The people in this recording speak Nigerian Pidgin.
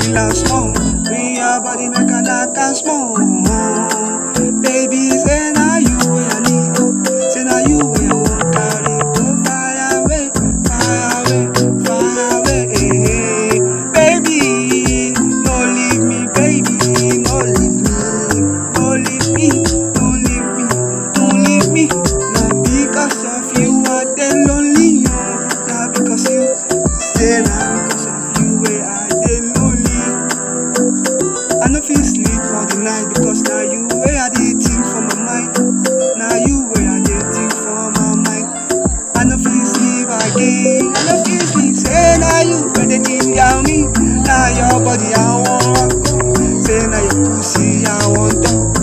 relax small. Bring your body make a knock and small. Baby, say now you where I need go. Say now you where I want carry go. Far away, far away, far away. Baby, no leave me, baby, no leave me, no leave me, don't leave me, don't leave me. Not because of you are the lonely, not because you say now because of you where I the lonely. I no fit sleep for the night because now you where I the think for my mind. Now you where I the think for my mind. I no fit sleep again. I no fit sleep. Say now you where the think down me. Now your body I want. Say now your pussy I want.